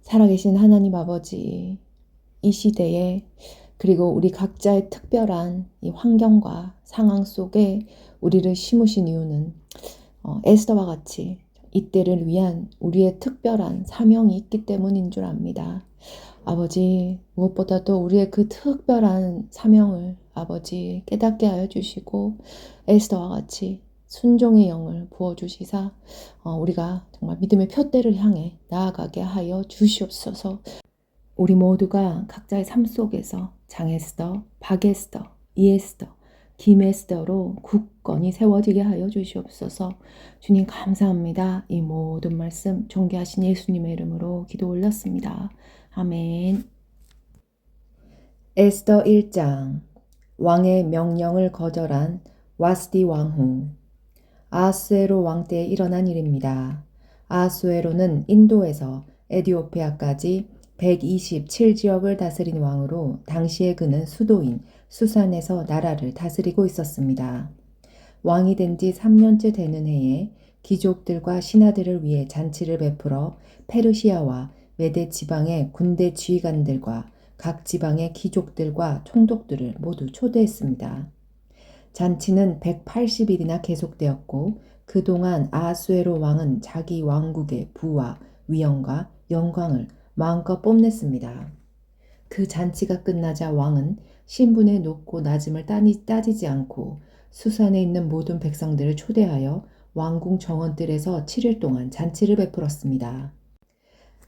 살아계신 하나님 아버지, 이 시대에 그리고 우리 각자의 특별한 이 환경과 상황 속에 우리를 심으신 이유는 에스더와 같이 이때를 위한 우리의 특별한 사명이 있기 때문인 줄 압니다. 아버지, 무엇보다도 우리의 그 특별한 사명을 아버지 깨닫게 하여 주시고 에스더와 같이 순종의 영을 부어주시사 우리가 정말 믿음의 푯대를 향해 나아가게 하여 주시옵소서. 우리 모두가 각자의 삶 속에서 장에스더, 박에스더, 이에스더, 김에스더로 굳건히 세워지게 하여 주시옵소서. 주님 감사합니다. 이 모든 말씀 존귀하신 예수님의 이름으로 기도 올렸습니다. 아멘. 에스더 1장. 왕의 명령을 거절한 와스디 왕후. 아하수에로 왕 때에 일어난 일입니다. 아하수에로는 인도에서 에디오피아까지 127지역을 다스린 왕으로 당시에 그는 수도인 수산에서 나라를 다스리고 있었습니다. 왕이 된 지 3년째 되는 해에 귀족들과 신하들을 위해 잔치를 베풀어 페르시아와 메데 지방의 군대 지휘관들과 각 지방의 귀족들과 총독들을 모두 초대했습니다. 잔치는 180일이나 계속되었고 그동안 아하수에로 왕은 자기 왕국의 부와 위엄과 영광을 마음껏 뽐냈습니다. 그 잔치가 끝나자 왕은 신분의 높고 낮음을 따지지 않고 수산에 있는 모든 백성들을 초대하여 왕궁 정원뜰에서 7일 동안 잔치를 베풀었습니다.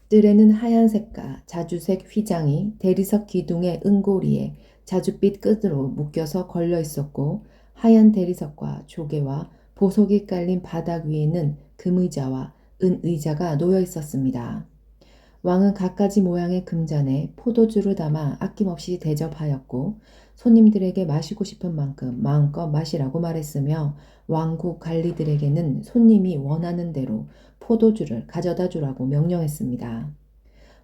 뜰에는 하얀색과 자주색 휘장이 대리석 기둥의 은고리에 자줏빛 끈으로 묶여서 걸려 있었고 하얀 대리석과 조개와 보석이 깔린 바닥 위에는 금의자와 은의자가 놓여 있었습니다. 왕은 갖가지 모양의 금잔에 포도주를 담아 아낌없이 대접하였고 손님들에게 마시고 싶은 만큼 마음껏 마시라고 말했으며 왕국 관리들에게는 손님이 원하는 대로 포도주를 가져다 주라고 명령했습니다.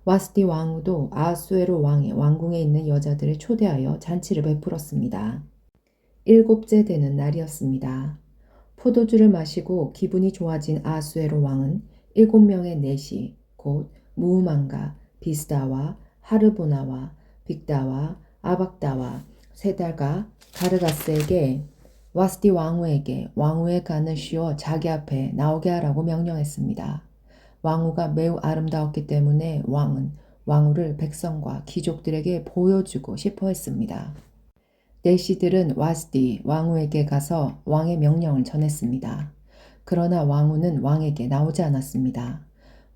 와스디 왕후도 아하수에로 왕의 왕궁에 있는 여자들을 초대하여 잔치를 베풀었습니다. 7째 되는 날이었습니다. 포도주를 마시고 기분이 좋아진 아하수에로 왕은 7명의 내시 곧 무우만과 비스다와 하르보나와 빅다와 아박다와 세달과 가르가스에게 와스디 왕후에게 왕후의 간을 씌워 자기 앞에 나오게 하라고 명령했습니다. 왕후가 매우 아름다웠기 때문에 왕은 왕후를 백성과 귀족들에게 보여주고 싶어 했습니다. 내시들은 와스디 왕후에게 가서 왕의 명령을 전했습니다. 그러나 왕후는 왕에게 나오지 않았습니다.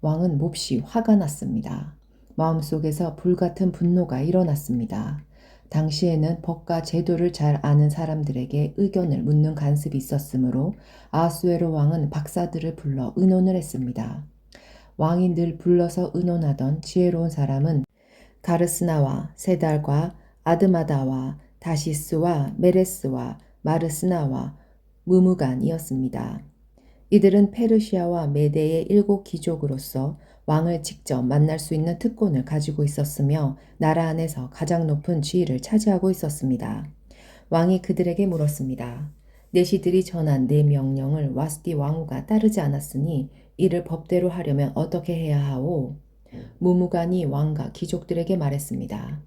왕은 몹시 화가 났습니다. 마음속에서 불같은 분노가 일어났습니다. 당시에는 법과 제도를 잘 아는 사람들에게 의견을 묻는 간습이 있었으므로 아하수에로 왕은 박사들을 불러 의논을 했습니다. 왕이 늘 불러서 의논하던 지혜로운 사람은 가르스나와 세달과 아드마다와 다시스와 메레스와 마르스나와 무무간이었습니다. 이들은 페르시아와 메대의 7 귀족으로서 왕을 직접 만날 수 있는 특권을 가지고 있었으며 나라 안에서 가장 높은 지위를 차지하고 있었습니다. 왕이 그들에게 물었습니다. 내시들이 전한 내 명령을 와스디 왕후가 따르지 않았으니 이를 법대로 하려면 어떻게 해야 하오? 무무간이 왕과 귀족들에게 말했습니다.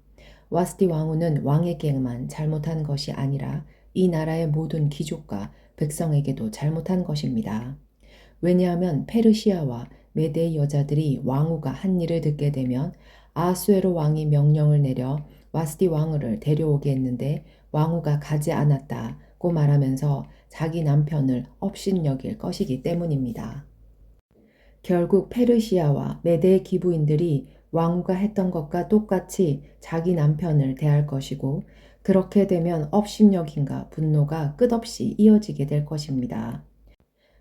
와스디 왕후는 왕에게만 잘못한 것이 아니라 이 나라의 모든 귀족과 백성에게도 잘못한 것입니다. 왜냐하면 페르시아와 메대의 여자들이 왕후가 한 일을 듣게 되면 아하수에로 왕이 명령을 내려 와스디 왕후를 데려오게 했는데 왕후가 가지 않았다고 말하면서 자기 남편을 업신여길 것이기 때문입니다. 결국 페르시아와 메대의 기부인들이 왕후가 했던 것과 똑같이 자기 남편을 대할 것이고 그렇게 되면 업신여김과 분노가 끝없이 이어지게 될 것입니다.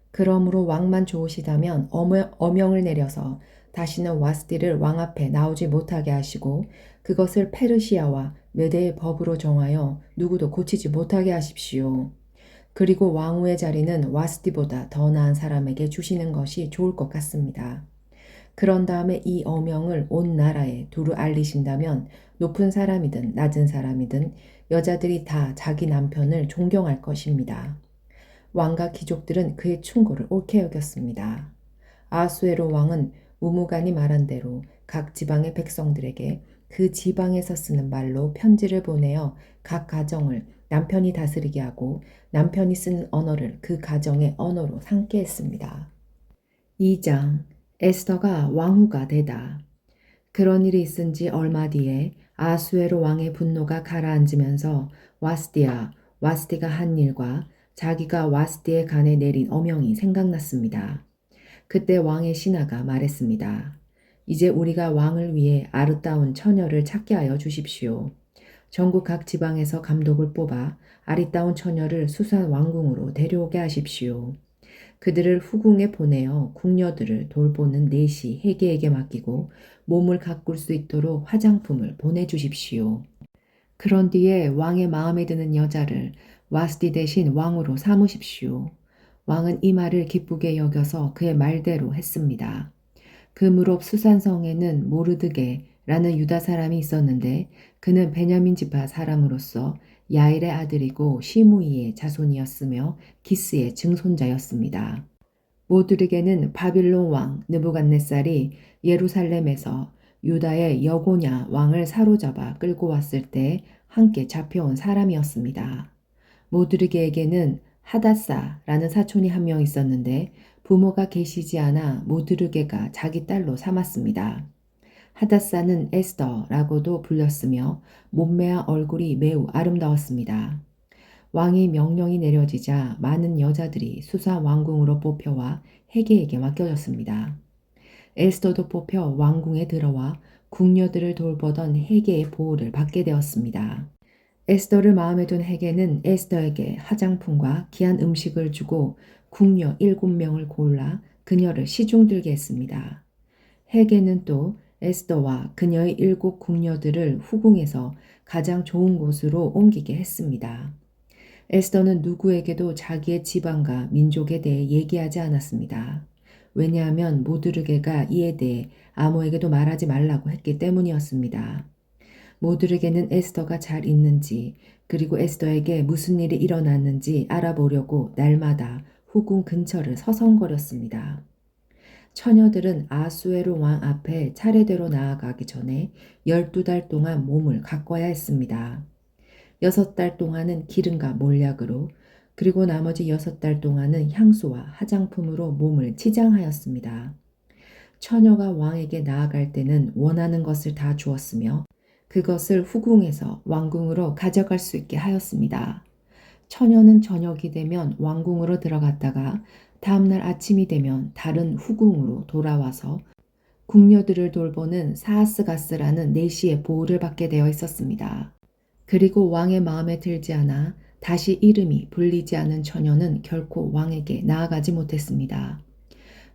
그러므로 왕만 좋으시다면 어명을 내려서 다시는 와스디를 왕 앞에 나오지 못하게 하시고 그것을 페르시아와 메대의 법으로 정하여 누구도 고치지 못하게 하십시오. 그리고 왕후의 자리는 와스디보다 더 나은 사람에게 주시는 것이 좋을 것 같습니다. 그런 다음에 이 어명을 온 나라에 두루 알리신다면 높은 사람이든 낮은 사람이든 여자들이 다 자기 남편을 존경할 것입니다. 왕과 귀족들은 그의 충고를 옳게 여겼습니다. 아하수에로 왕은 우무간이 말한 대로 각 지방의 백성들에게 그 지방에서 쓰는 말로 편지를 보내어 각 가정을 남편이 다스리게 하고 남편이 쓰는 언어를 그 가정의 언어로 삼게 했습니다. 2장 에스더가 왕후가 되다. 그런 일이 있은 지 얼마 뒤에 아수에로 왕의 분노가 가라앉으면서 와스디가 한 일과 자기가 와스디의 간에 내린 어명이 생각났습니다. 그때 왕의 신하가 말했습니다. 이제 우리가 왕을 위해 아름다운 처녀를 찾게 하여 주십시오. 전국 각 지방에서 감독을 뽑아 아리따운 처녀를 수산 왕궁으로 데려오게 하십시오. 그들을 후궁에 보내어 궁녀들을 돌보는 내시 해계에게 맡기고 몸을 가꿀 수 있도록 화장품을 보내주십시오. 그런 뒤에 왕의 마음에 드는 여자를 와스디 대신 왕으로 삼으십시오. 왕은 이 말을 기쁘게 여겨서 그의 말대로 했습니다. 그 무렵 수산성에는 모르드게라는 유다 사람이 있었는데 그는 베냐민 지파 사람으로서 야일의 아들이고 시므이의 자손이었으며 기스의 증손자였습니다. 모드르게는 바빌론 왕 느부갓네살이 예루살렘에서 유다의 여고냐 왕을 사로잡아 끌고 왔을 때 함께 잡혀온 사람이었습니다. 모드르게에게는 하닷사라는 사촌이 한 명 있었는데 부모가 계시지 않아 모드르게가 자기 딸로 삼았습니다. 하닷사는 에스더라고도 불렸으며 몸매와 얼굴이 매우 아름다웠습니다. 왕의 명령이 내려지자 많은 여자들이 수사 왕궁으로 뽑혀와 해계에게 맡겨졌습니다. 에스더도 뽑혀 왕궁에 들어와 궁녀들을 돌보던 해계의 보호를 받게 되었습니다. 에스더를 마음에 둔 해계는 에스더에게 화장품과 귀한 음식을 주고 궁녀 7명을 골라 그녀를 시중들게 했습니다. 해계는 또 에스더와 그녀의 7 궁녀들을 후궁에서 가장 좋은 곳으로 옮기게 했습니다. 에스더는 누구에게도 자기의 지방과 민족에 대해 얘기하지 않았습니다. 왜냐하면 모드르게가 이에 대해 아무에게도 말하지 말라고 했기 때문이었습니다. 모드르게는 에스더가 잘 있는지 그리고 에스더에게 무슨 일이 일어났는지 알아보려고 날마다 후궁 근처를 서성거렸습니다. 처녀들은 아수에로 왕 앞에 차례대로 나아가기 전에 12달 동안 몸을 가꿔야 했습니다. 6달 동안은 기름과 몰약으로 그리고 나머지 6달 동안은 향수와 화장품으로 몸을 치장하였습니다. 처녀가 왕에게 나아갈 때는 원하는 것을 다 주었으며 그것을 후궁에서 왕궁으로 가져갈 수 있게 하였습니다. 처녀는 저녁이 되면 왕궁으로 들어갔다가 다음날 아침이 되면 다른 후궁으로 돌아와서 궁녀들을 돌보는 사하스가스라는 내시의 보호를 받게 되어 있었습니다. 그리고 왕의 마음에 들지 않아 다시 이름이 불리지 않은 처녀는 결코 왕에게 나아가지 못했습니다.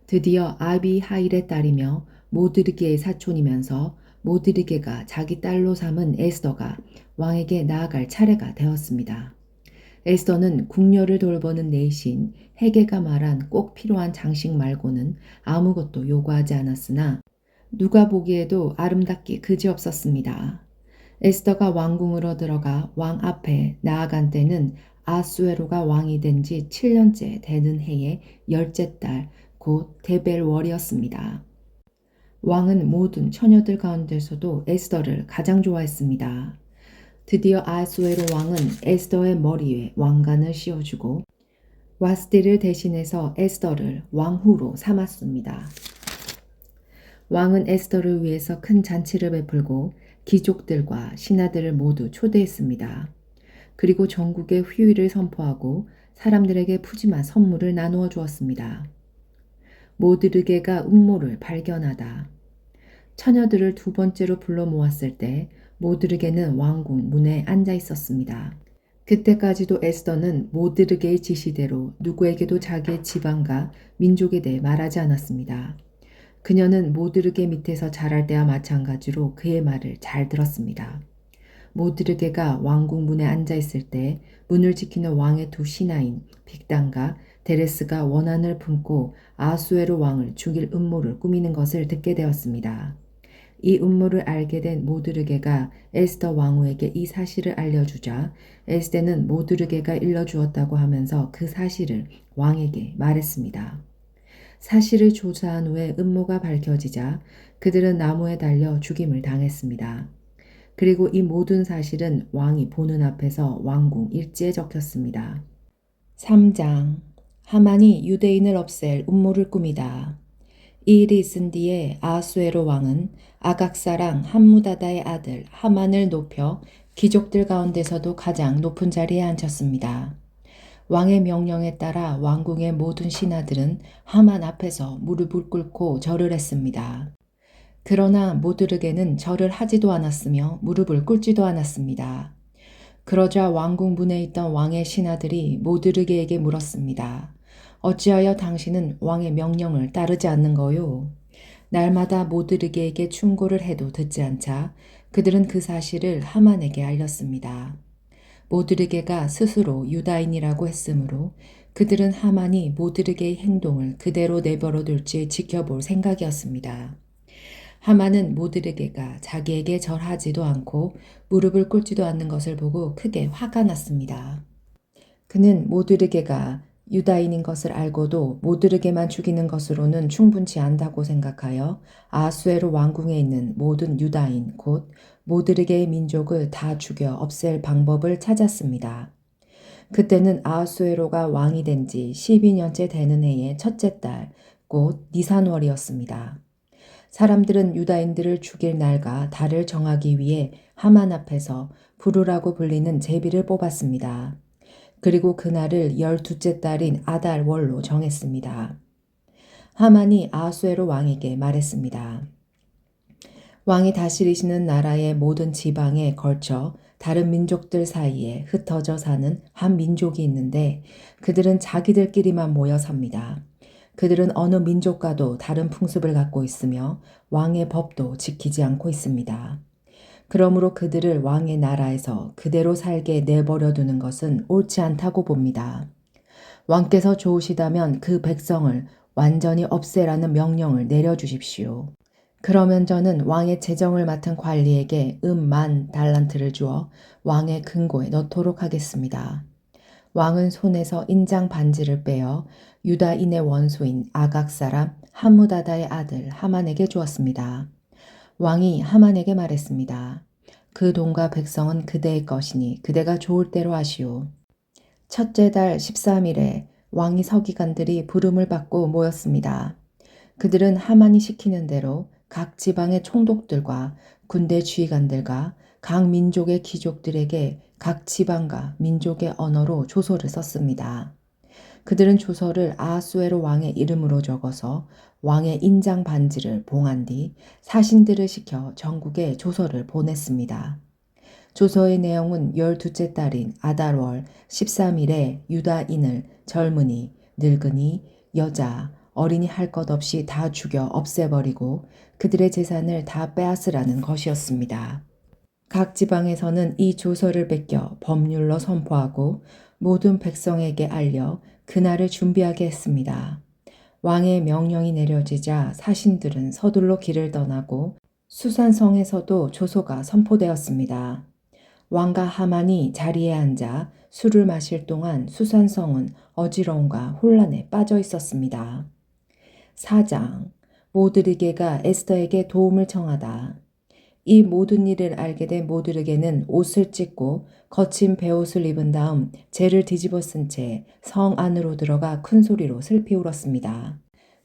드디어 아비하일의 딸이며 모드르게의 사촌이면서 모드르게가 자기 딸로 삼은 에스더가 왕에게 나아갈 차례가 되었습니다. 에스더는 궁녀를 돌보는 내신 해게가 말한 꼭 필요한 장식 말고는 아무것도 요구하지 않았으나 누가 보기에도 아름답기 그지없었습니다. 에스더가 왕궁으로 들어가 왕 앞에 나아간 때는 아수에로가 왕이 된 지 7년째 되는 해의 10째 달 곧 데벨월이었습니다. 왕은 모든 처녀들 가운데서도 에스더를 가장 좋아했습니다. 드디어 아수에로 왕은 에스더의 머리에 왕관을 씌워주고 와스디를 대신해서 에스더를 왕후로 삼았습니다. 왕은 에스더를 위해서 큰 잔치를 베풀고 귀족들과 신하들을 모두 초대했습니다. 그리고 전국에 휴일을 선포하고 사람들에게 푸짐한 선물을 나누어 주었습니다. 모드르게가 음모를 발견하다. 처녀들을 2번째로 불러 모았을 때 모드르게는 왕궁 문에 앉아 있었습니다. 그때까지도 에스더는 모드르게의 지시대로 누구에게도 자기의 지방과 민족에 대해 말하지 않았습니다. 그녀는 모드르게 밑에서 자랄 때와 마찬가지로 그의 말을 잘 들었습니다. 모드르게가 왕궁 문에 앉아 있을 때 문을 지키는 왕의 2 신하인 빅단과 데레스가 원한을 품고 아수에로 왕을 죽일 음모를 꾸미는 것을 듣게 되었습니다. 이 음모를 알게 된 모드르게가 에스더 왕후에게 이 사실을 알려주자 에스더는 모드르게가 일러주었다고 하면서 그 사실을 왕에게 말했습니다. 사실을 조사한 후에 음모가 밝혀지자 그들은 나무에 달려 죽임을 당했습니다. 그리고 이 모든 사실은 왕이 보는 앞에서 왕궁 일지에 적혔습니다. 3장 하만이 유대인을 없앨 음모를 꾸미다. 이 일이 있은 뒤에 아하수에로 왕은 아각사랑 함무다다의 아들 하만을 높여 귀족들 가운데서도 가장 높은 자리에 앉혔습니다. 왕의 명령에 따라 왕궁의 모든 신하들은 하만 앞에서 무릎을 꿇고 절을 했습니다. 그러나 모드르게는 절을 하지도 않았으며 무릎을 꿇지도 않았습니다. 그러자 왕궁 문에 있던 왕의 신하들이 모드르게에게 물었습니다. 어찌하여 당신은 왕의 명령을 따르지 않는 거요? 날마다 모드르게에게 충고를 해도 듣지 않자 그들은 그 사실을 하만에게 알렸습니다. 모드르게가 스스로 유다인이라고 했으므로 그들은 하만이 모드르게의 행동을 그대로 내버려 둘지 지켜볼 생각이었습니다. 하만은 모드르게가 자기에게 절하지도 않고 무릎을 꿇지도 않는 것을 보고 크게 화가 났습니다. 그는 모드르게가 유다인인 것을 알고도 모드르게만 죽이는 것으로는 충분치 않다고 생각하여 아하수에로 왕궁에 있는 모든 유다인 곧 모드르게의 민족을 다 죽여 없앨 방법을 찾았습니다. 그때는 아하수에로가 왕이 된 지 12년째 되는 해의 첫째 달, 곧 니산월이었습니다. 사람들은 유다인들을 죽일 날과 달을 정하기 위해 하만 앞에서 부르라고 불리는 제비를 뽑았습니다. 그리고 그날을 12째 달인 아달월로 정했습니다. 하만이 아하수에로 왕에게 말했습니다. 왕이 다스리시는 나라의 모든 지방에 걸쳐 다른 민족들 사이에 흩어져 사는 한 민족이 있는데 그들은 자기들끼리만 모여 삽니다. 그들은 어느 민족과도 다른 풍습을 갖고 있으며 왕의 법도 지키지 않고 있습니다. 그러므로 그들을 왕의 나라에서 그대로 살게 내버려 두는 것은 옳지 않다고 봅니다. 왕께서 좋으시다면 그 백성을 완전히 없애라는 명령을 내려주십시오. 그러면 저는 왕의 재정을 맡은 관리에게 10,000달란트를 주어 왕의 금고에 넣도록 하겠습니다. 왕은 손에서 인장 반지를 빼어 유다인의 원수인 아각 사람 함무다다의 아들 하만에게 주었습니다. 왕이 하만에게 말했습니다. 그 돈과 백성은 그대의 것이니 그대가 좋을 대로 하시오. 첫째 달 13일에 왕이 서기관들이 부름을 받고 모였습니다. 그들은 하만이 시키는 대로 각 지방의 총독들과 군대 지휘관들과 각 민족의 귀족들에게 각 지방과 민족의 언어로 조서를 썼습니다. 그들은 조서를 아하수에로 왕의 이름으로 적어서 왕의 인장 반지를 봉한 뒤 사신들을 시켜 전국에 조서를 보냈습니다. 조서의 내용은 12째 달인 아달월 13일에 유다인을 젊은이, 늙은이, 여자, 어린이 할 것 없이 다 죽여 없애버리고 그들의 재산을 다 빼앗으라는 것이었습니다. 각 지방에서는 이 조서를 베껴 법률로 선포하고 모든 백성에게 알려 그날을 준비하게 했습니다. 왕의 명령이 내려지자 사신들은 서둘러 길을 떠나고 수산성에서도 조서가 선포되었습니다. 왕과 하만이 자리에 앉아 술을 마실 동안 수산성은 어지러움과 혼란에 빠져 있었습니다. 4장 모드르게가 에스더에게 도움을 청하다. 이 모든 일을 알게 된 모드르게는 옷을 찢고 거친 베옷을 입은 다음 재를 뒤집어 쓴 채 성 안으로 들어가 큰 소리로 슬피 울었습니다.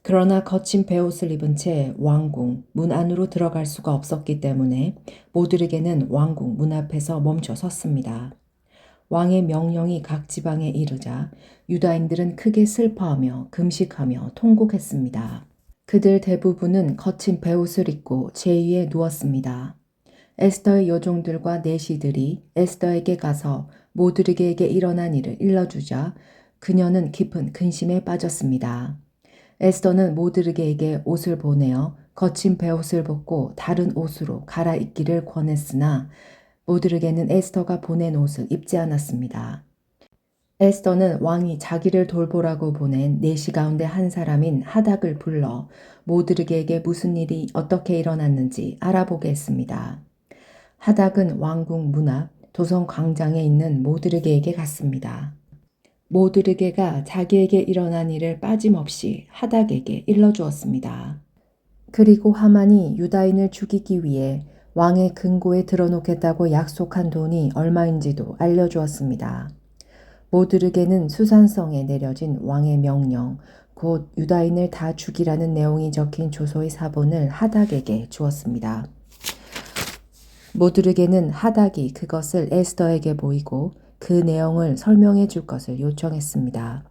그러나 거친 베옷을 입은 채 왕궁 문 안으로 들어갈 수가 없었기 때문에 모드르게는 왕궁 문 앞에서 멈춰 섰습니다. 왕의 명령이 각 지방에 이르자 유다인들은 크게 슬퍼하며 금식하며 통곡했습니다. 그들 대부분은 거친 베옷을 입고 제 위에 누웠습니다. 에스더의 여종들과 내시들이 에스더에게 가서 모드르게에게 일어난 일을 일러주자 그녀는 깊은 근심에 빠졌습니다. 에스더는 모드르게에게 옷을 보내어 거친 베옷을 벗고 다른 옷으로 갈아입기를 권했으나 모드르게는 에스더가 보낸 옷을 입지 않았습니다. 에스더는 왕이 자기를 돌보라고 보낸 내시 가운데 한 사람인 하닥을 불러 모드르게에게 무슨 일이 어떻게 일어났는지 알아보게 했습니다. 하닥은 왕궁 문 앞 도성 광장에 있는 모드르게에게 갔습니다. 모드르게가 자기에게 일어난 일을 빠짐없이 하닥에게 일러주었습니다. 그리고 하만이 유다인을 죽이기 위해 왕의 금고에 들어놓겠다고 약속한 돈이 얼마인지도 알려주었습니다. 모드르게는 수산성에 내려진 왕의 명령, 곧 유다인을 다 죽이라는 내용이 적힌 조서의 사본을 하닥에게 주었습니다. 모드르게는 하닥이 그것을 에스더에게 보이고 그 내용을 설명해 줄 것을 요청했습니다.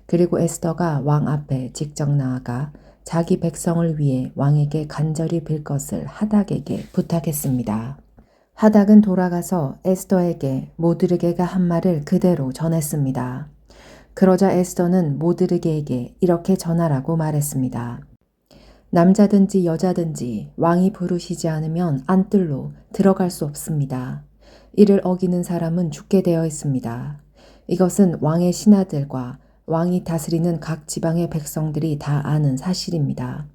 그리고 에스더가 왕 앞에 직접 나아가 자기 백성을 위해 왕에게 간절히 빌 것을 하닥에게 부탁했습니다. 하닥은 돌아가서 에스더에게 모드르게가 한 말을 그대로 전했습니다. 그러자 에스더는 모드르게에게 이렇게 전하라고 말했습니다. 남자든지 여자든지 왕이 부르시지 않으면 안뜰로 들어갈 수 없습니다. 이를 어기는 사람은 죽게 되어 있습니다. 이것은 왕의 신하들과 왕이 다스리는 각 지방의 백성들이 다 아는 사실입니다.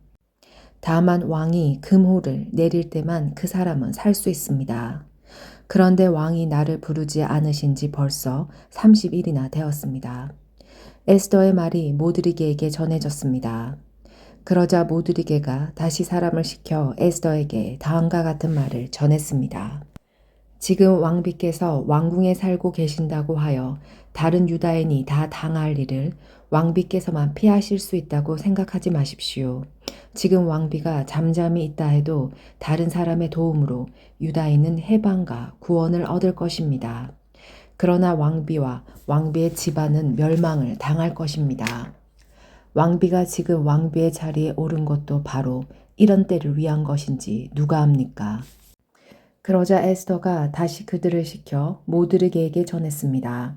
다만 왕이 금호를 내릴 때만 그 사람은 살 수 있습니다. 그런데 왕이 나를 부르지 않으신 지 벌써 30일이나 되었습니다. 에스더의 말이 모드리게에게 전해졌습니다. 그러자 모드리게가 다시 사람을 시켜 에스더에게 다음과 같은 말을 전했습니다. 지금 왕비께서 왕궁에 살고 계신다고 하여 다른 유다인이 다 당할 일을 왕비께서만 피하실 수 있다고 생각하지 마십시오. 지금 왕비가 잠잠히 있다 해도 다른 사람의 도움으로 유다인은 해방과 구원을 얻을 것입니다. 그러나 왕비와 왕비의 집안은 멸망을 당할 것입니다. 왕비가 지금 왕비의 자리에 오른 것도 바로 이런 때를 위한 것인지 누가 압니까? 그러자 에스더가 다시 그들을 시켜 모드르게에게 전했습니다.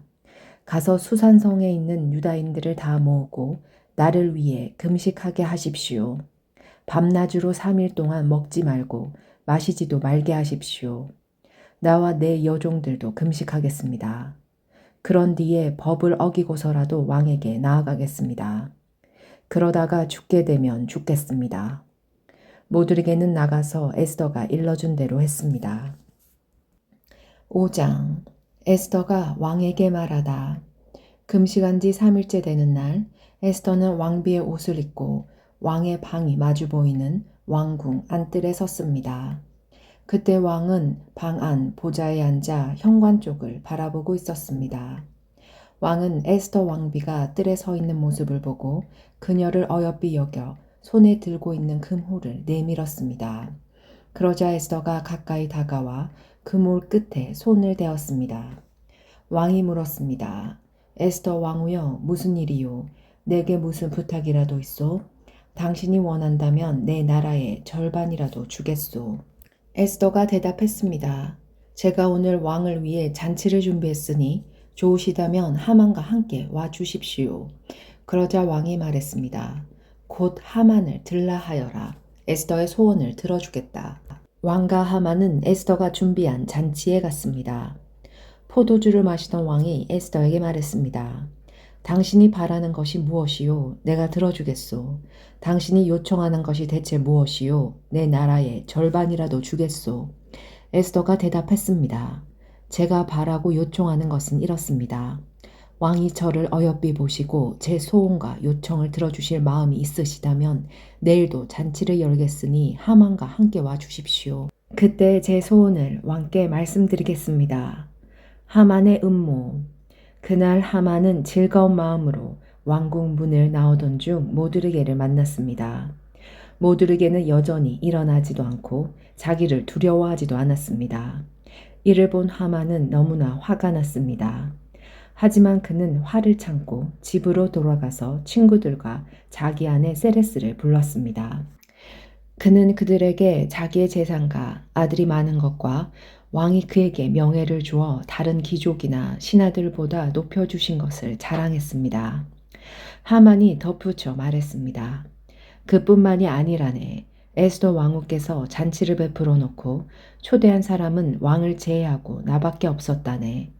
가서 수산성에 있는 유다인들을 다 모으고 나를 위해 금식하게 하십시오. 밤낮으로 3일 동안 먹지 말고 마시지도 말게 하십시오. 나와 내 여종들도 금식하겠습니다. 그런 뒤에 법을 어기고서라도 왕에게 나아가겠습니다. 그러다가 죽게 되면 죽겠습니다. 모드르게는 나가서 에스더가 일러준 대로 했습니다. 5장 에스더가 왕에게 말하다. 금식한 지 3일째 되는 날 에스더는 왕비의 옷을 입고 왕의 방이 마주 보이는 왕궁 안뜰에 섰습니다. 그때 왕은 방 안 보좌에 앉아 현관 쪽을 바라보고 있었습니다. 왕은 에스더 왕비가 뜰에 서 있는 모습을 보고 그녀를 어여삐 여겨 손에 들고 있는 금호를 내밀었습니다. 그러자 에스더가 가까이 다가와 금홀 끝에 손을 대었습니다. 왕이 물었습니다. 에스더 왕후여, 무슨 일이요? 내게 무슨 부탁이라도 있소? 당신이 원한다면 내 나라의 절반이라도 주겠소. 에스더가 대답했습니다. 제가 오늘 왕을 위해 잔치를 준비했으니 좋으시다면 하만과 함께 와 주십시오. 그러자 왕이 말했습니다. 곧 하만을 들라 하여라. 에스더의 소원을 들어주겠다. 왕과 하만은 에스더가 준비한 잔치에 갔습니다. 포도주를 마시던 왕이 에스더에게 말했습니다. 당신이 바라는 것이 무엇이요? 내가 들어주겠소. 당신이 요청하는 것이 대체 무엇이요? 내 나라의 절반이라도 주겠소. 에스더가 대답했습니다. 제가 바라고 요청하는 것은 이렇습니다. 왕이 저를 어여삐 보시고 제 소원과 요청을 들어주실 마음이 있으시다면 내일도 잔치를 열겠으니 하만과 함께 와 주십시오. 그때 제 소원을 왕께 말씀드리겠습니다. 하만의 음모. 그날 하만은 즐거운 마음으로 왕궁 문을 나오던 중 모드르게를 만났습니다. 모드르게는 여전히 일어나지도 않고 자기를 두려워하지도 않았습니다. 이를 본 하만은 너무나 화가 났습니다. 하지만 그는 화를 참고 집으로 돌아가서 친구들과 자기 아내 세레스를 불렀습니다. 그는 그들에게 자기의 재산과 아들이 많은 것과 왕이 그에게 명예를 주어 다른 귀족이나 신하들보다 높여주신 것을 자랑했습니다. 하만이 덧붙여 말했습니다. 그뿐만이 아니라네. 에스더 왕후께서 잔치를 베풀어 놓고 초대한 사람은 왕을 제외하고 나밖에 없었다네.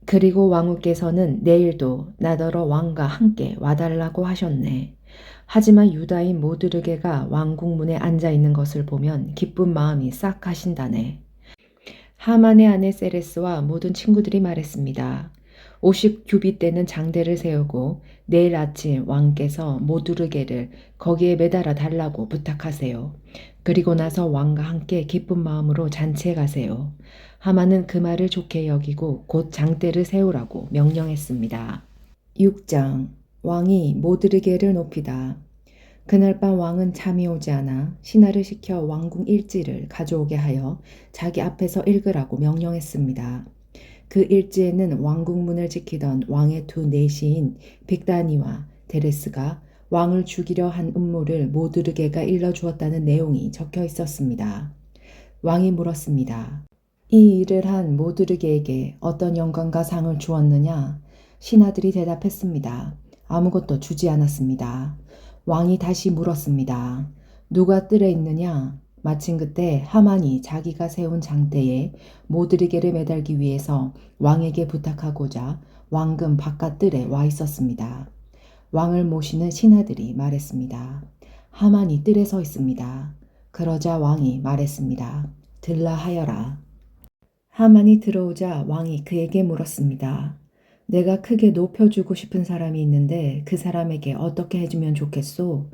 그리고 왕후께서는 내일도 나더러 왕과 함께 와달라고 하셨네. 하지만 유다인 모드르게가 왕궁 문에 앉아 있는 것을 보면 기쁜 마음이 싹 가신다네. 하만의 아내 세레스와 모든 친구들이 말했습니다. 50규빗 되는 장대를 세우고 내일 아침 왕께서 모두르게를 거기에 매달아 달라고 부탁하세요. 그리고 나서 왕과 함께 기쁜 마음으로 잔치에 가세요. 하만은 그 말을 좋게 여기고 곧 장대를 세우라고 명령했습니다. 6장 왕이 모드르게를 높이다. 그날 밤 왕은 잠이 오지 않아 신하를 시켜 왕궁 일지를 가져오게 하여 자기 앞에서 읽으라고 명령했습니다. 그 일지에는 왕궁 문을 지키던 왕의 두 내시인 빅다니와 데레스가 왕을 죽이려 한 음모를 모드르게가 일러주었다는 내용이 적혀 있었습니다. 왕이 물었습니다. 이 일을 한 모드르게에게 어떤 영광과 상을 주었느냐? 신하들이 대답했습니다. 아무것도 주지 않았습니다. 왕이 다시 물었습니다. 누가 뜰에 있느냐? 마침 그때 하만이 자기가 세운 장대에 모드르게를 매달기 위해서 왕에게 부탁하고자 왕금 바깥 뜰에 와 있었습니다. 왕을 모시는 신하들이 말했습니다. 하만이 뜰에 서 있습니다. 그러자 왕이 말했습니다. 들라 하여라. 하만이 들어오자 왕이 그에게 물었습니다. 내가 크게 높여주고 싶은 사람이 있는데 그 사람에게 어떻게 해주면 좋겠소?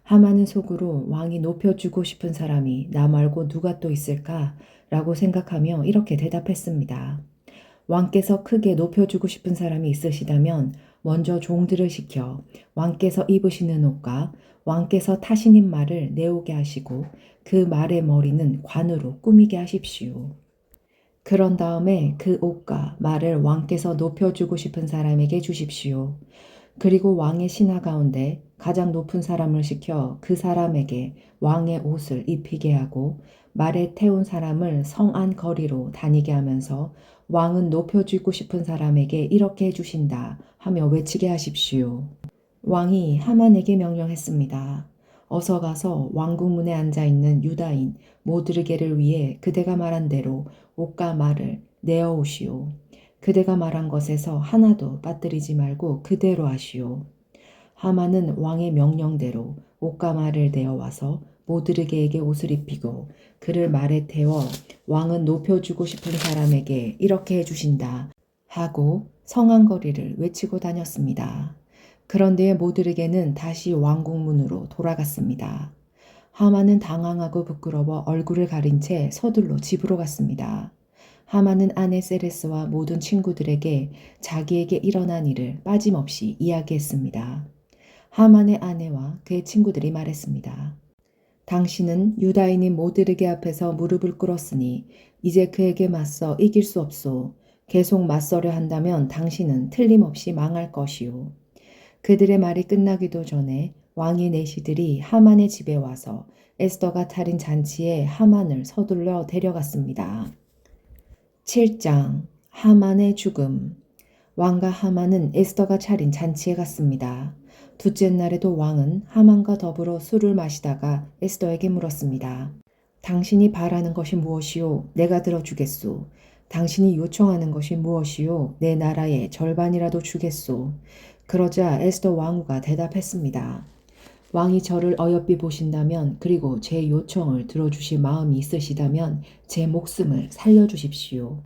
하만은 속으로 왕이 높여주고 싶은 사람이 나 말고 누가 또 있을까? 라고 생각하며 이렇게 대답했습니다. 왕께서 크게 높여주고 싶은 사람이 있으시다면 먼저 종들을 시켜 왕께서 입으시는 옷과 왕께서 타시는 말을 내오게 하시고 그 말의 머리는 관으로 꾸미게 하십시오. 그런 다음에 그 옷과 말을 왕께서 높여주고 싶은 사람에게 주십시오. 그리고 왕의 신하 가운데 가장 높은 사람을 시켜 그 사람에게 왕의 옷을 입히게 하고 말에 태운 사람을 성 안 거리로 다니게 하면서 왕은 높여주고 싶은 사람에게 이렇게 해주신다 하며 외치게 하십시오. 왕이 하만에게 명령했습니다. 어서 가서 왕궁 문에 앉아있는 유다인 모드르게를 위해 그대가 말한 대로 옷과 말을 내어오시오. 그대가 말한 것에서 하나도 빠뜨리지 말고 그대로 하시오. 하만은 왕의 명령대로 옷과 말을 내어와서 모드르게에게 옷을 입히고 그를 말에 태워 왕은 높여주고 싶은 사람에게 이렇게 해주신다 하고 성안거리를 외치고 다녔습니다. 그런데 모드르게는 다시 왕궁문으로 돌아갔습니다. 하만은 당황하고 부끄러워 얼굴을 가린 채 서둘러 집으로 갔습니다. 하만은 아내 세레스와 모든 친구들에게 자기에게 일어난 일을 빠짐없이 이야기했습니다. 하만의 아내와 그의 친구들이 말했습니다. 당신은 유다인인 모드르게 앞에서 무릎을 꿇었으니 이제 그에게 맞서 이길 수 없소. 계속 맞서려 한다면 당신은 틀림없이 망할 것이오. 그들의 말이 끝나기도 전에 왕의 내시들이 하만의 집에 와서 에스더가 차린 잔치에 하만을 서둘러 데려갔습니다. 7장 하만의 죽음. 왕과 하만은 에스더가 차린 잔치에 갔습니다. 둘째 날에도 왕은 하만과 더불어 술을 마시다가 에스더에게 물었습니다. 당신이 바라는 것이 무엇이오? 내가 들어주겠소. 당신이 요청하는 것이 무엇이오? 내 나라의 절반이라도 주겠소. 그러자 에스더 왕후가 대답했습니다. 왕이 저를 어여삐 보신다면 그리고 제 요청을 들어주실 마음이 있으시다면 제 목숨을 살려주십시오.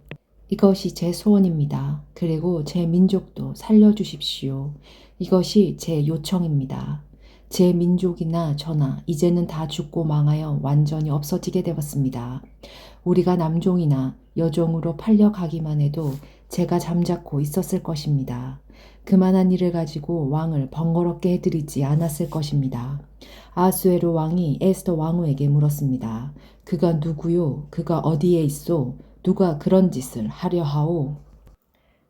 이것이 제 소원입니다. 그리고 제 민족도 살려주십시오. 이것이 제 요청입니다. 제 민족이나 저나 이제는 다 죽고 망하여 완전히 없어지게 되었습니다. 우리가 남종이나 여종으로 팔려가기만 해도 제가 잠자코 있었을 것입니다. 그만한 일을 가지고 왕을 번거롭게 해드리지 않았을 것입니다. 아하수에로 왕이 에스더 왕후에게 물었습니다. 그가 누구요? 그가 어디에 있소? 누가 그런 짓을 하려 하오?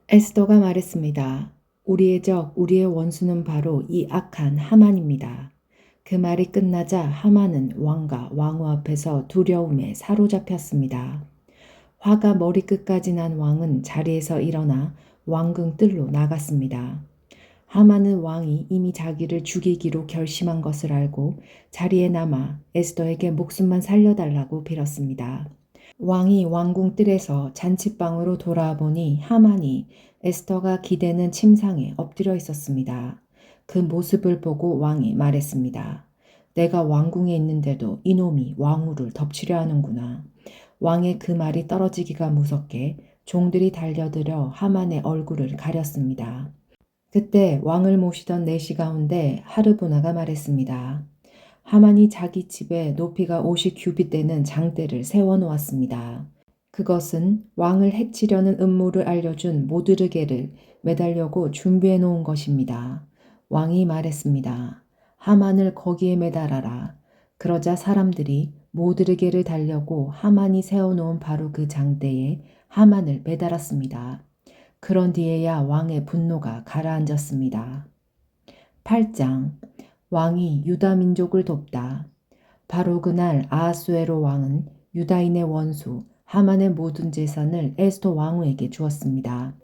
에스더가 말했습니다. 우리의 적, 우리의 원수는 바로 이 악한 하만입니다. 그 말이 끝나자 하만은 왕과 왕후 앞에서 두려움에 사로잡혔습니다. 화가 머리끝까지 난 왕은 자리에서 일어나 왕궁 뜰로 나갔습니다. 하만은 왕이 이미 자기를 죽이기로 결심한 것을 알고 자리에 남아 에스더에게 목숨만 살려달라고 빌었습니다. 왕이 왕궁 뜰에서 잔치방으로 돌아와 보니 하만이 에스더가 기대는 침상에 엎드려 있었습니다. 그 모습을 보고 왕이 말했습니다. 내가 왕궁에 있는데도 이놈이 왕후를 덮치려 하는구나. 왕의 그 말이 떨어지기가 무섭게 종들이 달려들어 하만의 얼굴을 가렸습니다. 그때 왕을 모시던 내시 가운데 하르보나가 말했습니다. 하만이 자기 집에 높이가 50규빗 되는 장대를 세워놓았습니다. 그것은 왕을 해치려는 음모를 알려준 모드르게를 매달려고 준비해 놓은 것입니다. 왕이 말했습니다. 하만을 거기에 매달아라. 그러자 사람들이 모드르게를 달려고 하만이 세워놓은 바로 그 장대에 하만을 매달았습니다. 그런 뒤에야 왕의 분노가 가라앉았습니다. 8장 왕이 유다 민족을 돕다. 바로 그날 아하수에로 왕은 유다인의 원수 하만의 모든 재산을 에스더 왕후에게 주었습니다.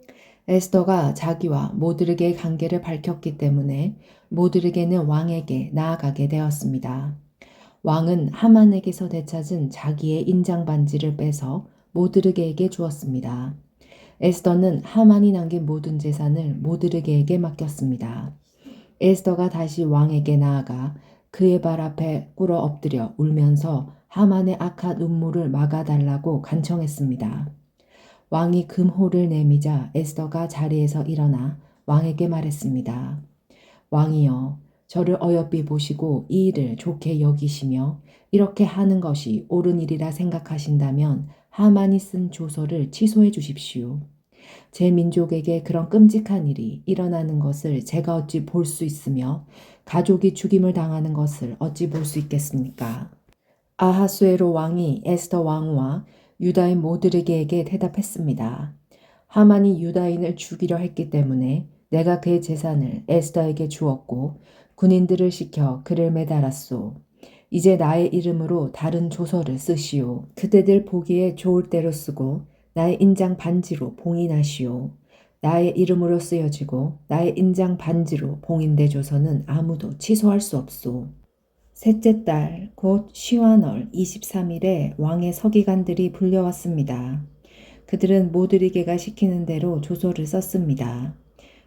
에스더가 자기와 모드르게의 관계를 밝혔기 때문에 모드르게는 왕에게 나아가게 되었습니다. 왕은 하만에게서 되찾은 자기의 인장 반지를 빼서 모드르게에게 주었습니다. 에스더는 하만이 남긴 모든 재산을 모드르게에게 맡겼습니다. 에스더가 다시 왕에게 나아가 그의 발 앞에 꿇어 엎드려 울면서 하만의 악한 음모를 막아달라고 간청했습니다. 왕이 금호를 내미자 에스더가 자리에서 일어나 왕에게 말했습니다. 왕이여, 저를 어여삐 보시고 이 일을 좋게 여기시며 이렇게 하는 것이 옳은 일이라 생각하신다면 하만이 쓴 조서를 취소해 주십시오. 제 민족에게 그런 끔찍한 일이 일어나는 것을 제가 어찌 볼 수 있으며 가족이 죽임을 당하는 것을 어찌 볼 수 있겠습니까? 아하수에로 왕이 에스더 왕후와 유다인 모드르게에게 대답했습니다. 하만이 유다인을 죽이려 했기 때문에 내가 그의 재산을 에스더에게 주었고 군인들을 시켜 그를 매달았소. 이제 나의 이름으로 다른 조서를 쓰시오. 그대들 보기에 좋을 대로 쓰고 나의 인장 반지로 봉인하시오. 나의 이름으로 쓰여지고 나의 인장 반지로 봉인된 조서는 아무도 취소할 수 없소. 셋째 달 곧 시완월 23일에 왕의 서기관들이 불려왔습니다. 그들은 모드리게가 시키는 대로 조서를 썼습니다.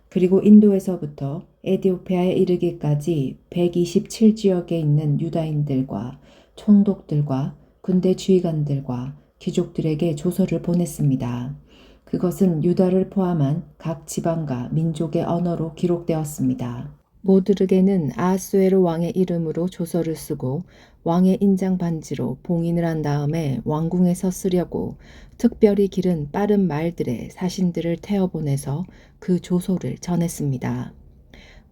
그리고 인도에서부터 에디오피아에 이르기까지 127지역에 있는 유다인들과 총독들과 군대 지휘관들과 귀족들에게 조서를 보냈습니다. 그것은 유다를 포함한 각 지방과 민족의 언어로 기록되었습니다. 모드르게는 아하수에로 왕의 이름으로 조서를 쓰고 왕의 인장 반지로 봉인을 한 다음에 왕궁에서 쓰려고 특별히 기른 빠른 말들의 사신들을 태워보내서 그 조서를 전했습니다.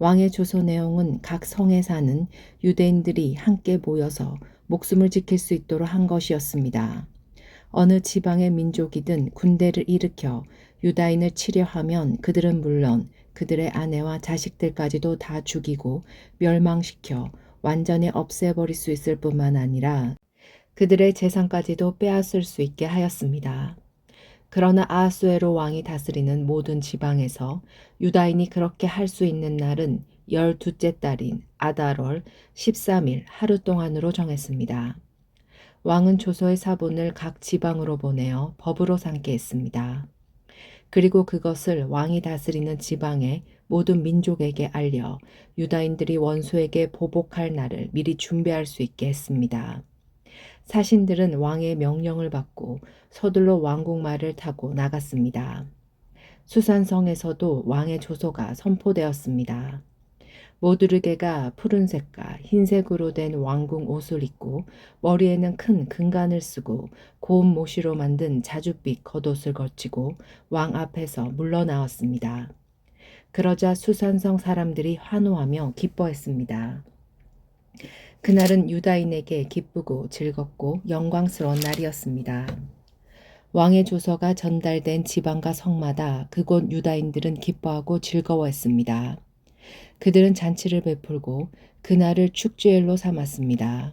왕의 조서 내용은 각 성에 사는 유대인들이 함께 모여서 목숨을 지킬 수 있도록 한 것이었습니다. 어느 지방의 민족이든 군대를 일으켜 유다인을 치려 하면 그들은 물론 그들의 아내와 자식들까지도 다 죽이고 멸망시켜 완전히 없애버릴 수 있을 뿐만 아니라 그들의 재산까지도 빼앗을 수 있게 하였습니다. 그러나 아하수에로 왕이 다스리는 모든 지방에서 유다인이 그렇게 할 수 있는 날은 12째 달인 아달월 13일 하루 동안으로 정했습니다. 왕은 조서의 사본을 각 지방으로 보내어 법으로 삼게 했습니다. 그리고 그것을 왕이 다스리는 지방의 모든 민족에게 알려 유다인들이 원수에게 보복할 날을 미리 준비할 수 있게 했습니다. 사신들은 왕의 명령을 받고 서둘러 왕궁말을 타고 나갔습니다. 수산성에서도 왕의 조서가 선포되었습니다. 모드르게가 푸른색과 흰색으로 된 왕궁 옷을 입고 머리에는 큰 금관을 쓰고 고운 모시로 만든 자줏빛 겉옷을 걸치고 왕 앞에서 물러나왔습니다. 그러자 수산성 사람들이 환호하며 기뻐했습니다. 그날은 유다인에게 기쁘고 즐겁고 영광스러운 날이었습니다. 왕의 조서가 전달된 지방과 성마다 그곳 유다인들은 기뻐하고 즐거워했습니다. 그들은 잔치를 베풀고 그날을 축제일로 삼았습니다.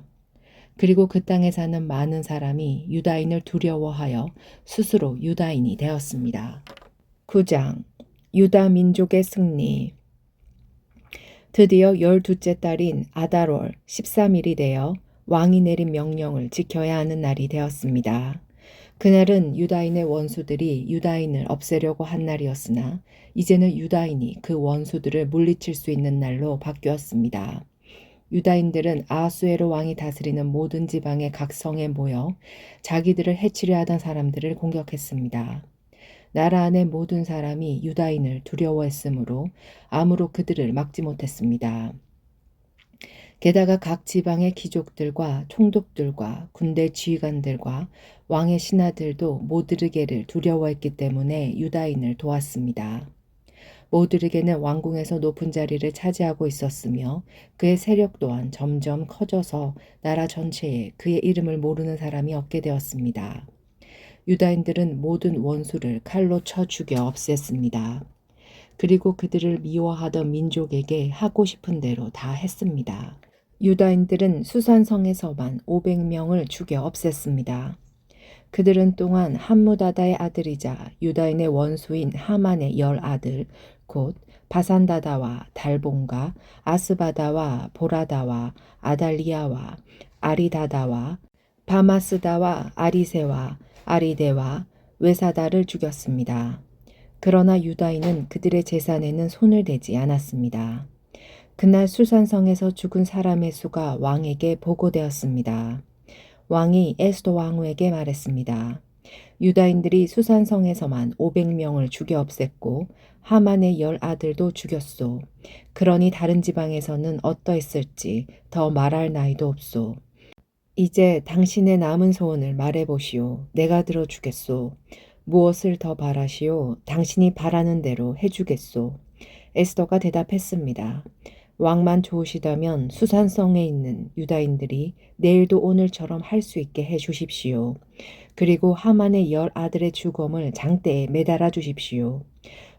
그리고 그 땅에 사는 많은 사람이 유다인을 두려워하여 스스로 유다인이 되었습니다. 9장 유다 민족의 승리. 드디어 12째 달인 아달월 13일이 되어 왕이 내린 명령을 지켜야 하는 날이 되었습니다. 그날은 유다인의 원수들이 유다인을 없애려고 한 날이었으나 이제는 유다인이 그 원수들을 물리칠 수 있는 날로 바뀌었습니다. 유다인들은 아하수에로 왕이 다스리는 모든 지방의 각 성에 모여 자기들을 해치려 하던 사람들을 공격했습니다. 나라 안의 모든 사람이 유다인을 두려워했으므로 아무로 그들을 막지 못했습니다. 게다가 각 지방의 귀족들과 총독들과 군대 지휘관들과 왕의 신하들도 모드르게를 두려워했기 때문에 유다인을 도왔습니다. 모드르게는 왕궁에서 높은 자리를 차지하고 있었으며 그의 세력 또한 점점 커져서 나라 전체에 그의 이름을 모르는 사람이 없게 되었습니다. 유다인들은 모든 원수를 칼로 쳐 죽여 없앴습니다. 그리고 그들을 미워하던 민족에게 하고 싶은 대로 다 했습니다. 유다인들은 수산성에서만 500명을 죽여 없앴습니다. 그들은 또한 함무다다의 아들이자 유다인의 원수인 하만의 10아들 곧 바산다다와 달본과 아스바다와 보라다와 아달리아와 아리다다와 바마스다와 아리세와 아리데와 외사다를 죽였습니다. 그러나 유다인은 그들의 재산에는 손을 대지 않았습니다. 그날 수산성에서 죽은 사람의 수가 왕에게 보고되었습니다. 왕이 에스더 왕후에게 말했습니다. 유다인들이 수산성에서만 500명을 죽여 없앴고 하만의 10아들도 죽였소. 그러니 다른 지방에서는 어떠했을지 더 말할 나위도 없소. 이제 당신의 남은 소원을 말해보시오. 내가 들어주겠소. 무엇을 더 바라시오? 당신이 바라는 대로 해주겠소. 에스더가 대답했습니다. 왕만 좋으시다면 수산성에 있는 유다인들이 내일도 오늘처럼 할 수 있게 해주십시오. 그리고 하만의 10아들의 죽음을 장대에 매달아 주십시오.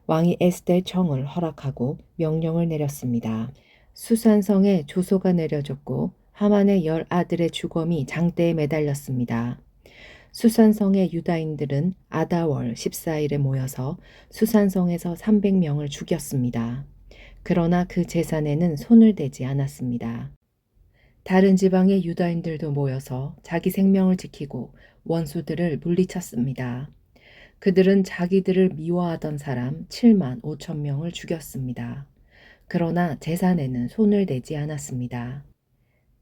왕이 에스더의 청을 허락하고 명령을 내렸습니다. 수산성에 조소가 내려졌고 하만의 10아들의 죽음이 장대에 매달렸습니다. 수산성의 유다인들은 아다월 14일에 모여서 수산성에서 300명을 죽였습니다. 그러나 그 재산에는 손을 대지 않았습니다. 다른 지방의 유다인들도 모여서 자기 생명을 지키고 원수들을 물리쳤습니다. 그들은 자기들을 미워하던 사람 7만 5천 명을 죽였습니다. 그러나 재산에는 손을 대지 않았습니다.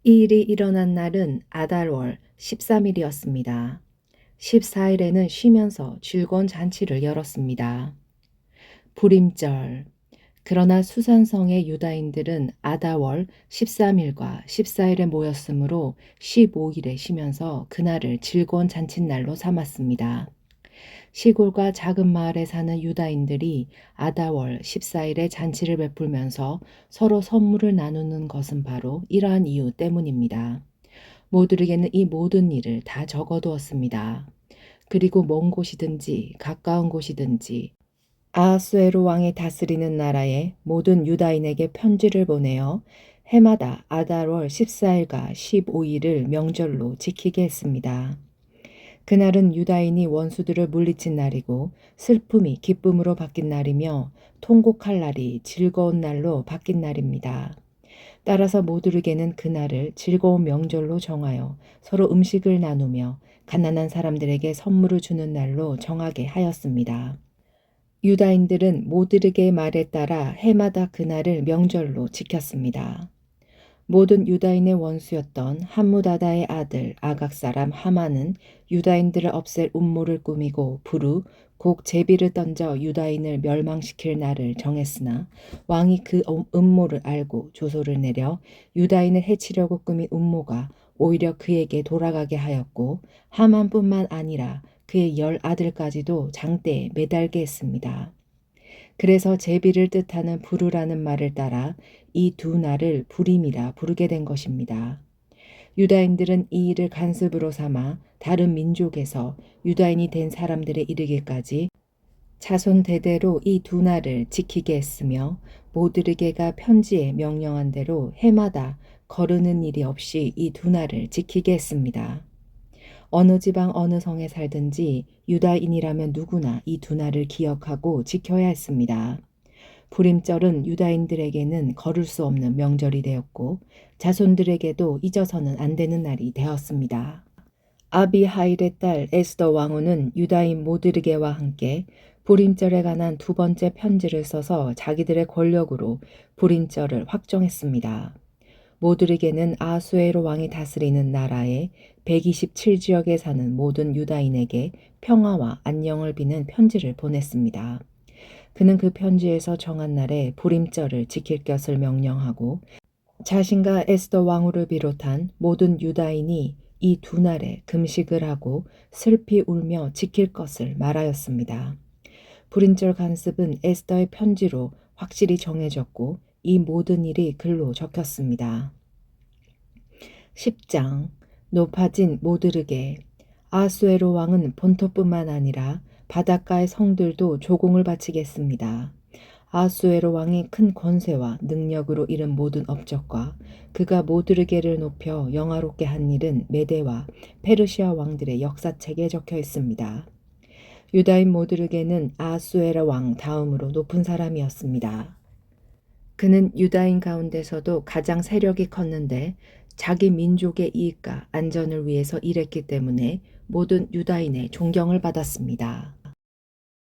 이 일이 일어난 날은 아달월 13일이었습니다. 14일에는 쉬면서 즐거운 잔치를 열었습니다. 불임절. 그러나 수산성의 유다인들은 아다월 13일과 14일에 모였으므로 15일에 쉬면서 그날을 즐거운 잔칫날로 삼았습니다. 시골과 작은 마을에 사는 유다인들이 아다월 14일에 잔치를 베풀면서 서로 선물을 나누는 것은 바로 이러한 이유 때문입니다. 모두에게는 이 모든 일을 다 적어두었습니다. 그리고 먼 곳이든지 가까운 곳이든지 아하수에로 왕이 다스리는 나라의 모든 유다인에게 편지를 보내어 해마다 아달월 14일과 15일을 명절로 지키게 했습니다. 그날은 유다인이 원수들을 물리친 날이고 슬픔이 기쁨으로 바뀐 날이며 통곡할 날이 즐거운 날로 바뀐 날입니다. 따라서 모두에게는 그날을 즐거운 명절로 정하여 서로 음식을 나누며 가난한 사람들에게 선물을 주는 날로 정하게 하였습니다. 유다인들은 모드르게의 말에 따라 해마다 그날을 명절로 지켰습니다. 모든 유다인의 원수였던 함무다다의 아들 아각 사람 하만은 유다인들을 없앨 음모를 꾸미고 부르 곡 제비를 던져 유다인을 멸망시킬 날을 정했으나 왕이 그 음모를 알고 조소를 내려 유다인을 해치려고 꾸민 음모가 오히려 그에게 돌아가게 하였고 하만뿐만 아니라 그의 10아들까지도 장대에 매달게 했습니다. 그래서 제비를 뜻하는 부르라는 말을 따라 이 두 날을 부림이라 부르게 된 것입니다. 유다인들은 이 일을 간습으로 삼아 다른 민족에서 유다인이 된 사람들에 이르기까지 자손 대대로 이 두 날을 지키게 했으며 모드르게가 편지에 명령한 대로 해마다 거르는 일이 없이 이 두 날을 지키게 했습니다. 어느 지방 어느 성에 살든지 유다인이라면 누구나 이 두 날을 기억하고 지켜야 했습니다. 불임절은 유다인들에게는 거를 수 없는 명절이 되었고 자손들에게도 잊어서는 안 되는 날이 되었습니다. 아비하일의 딸 에스더 왕후는 유다인 모드르게와 함께 불임절에 관한 두 번째 편지를 써서 자기들의 권력으로 불임절을 확정했습니다. 모드르게는 아수에로 왕이 다스리는 나라의 127지역에 사는 모든 유다인에게 평화와 안녕을 비는 편지를 보냈습니다. 그는 그 편지에서 정한 날에 불임절을 지킬 것을 명령하고 자신과 에스더 왕후를 비롯한 모든 유다인이 이 두 날에 금식을 하고 슬피 울며 지킬 것을 말하였습니다. 불임절 간습은 에스더의 편지로 확실히 정해졌고 이 모든 일이 글로 적혔습니다. 10장 높아진 모드르게. 아수에로 왕은 본토뿐만 아니라 바닷가의 성들도 조공을 바치겠습니다. 아수에로 왕이 큰 권세와 능력으로 이룬 모든 업적과 그가 모드르게를 높여 영화롭게 한 일은 메대와 페르시아 왕들의 역사책에 적혀 있습니다. 유다인 모드르게는 아수에로 왕 다음으로 높은 사람이었습니다. 그는 유다인 가운데서도 가장 세력이 컸는데 자기 민족의 이익과 안전을 위해서 일했기 때문에 모든 유다인의 존경을 받았습니다.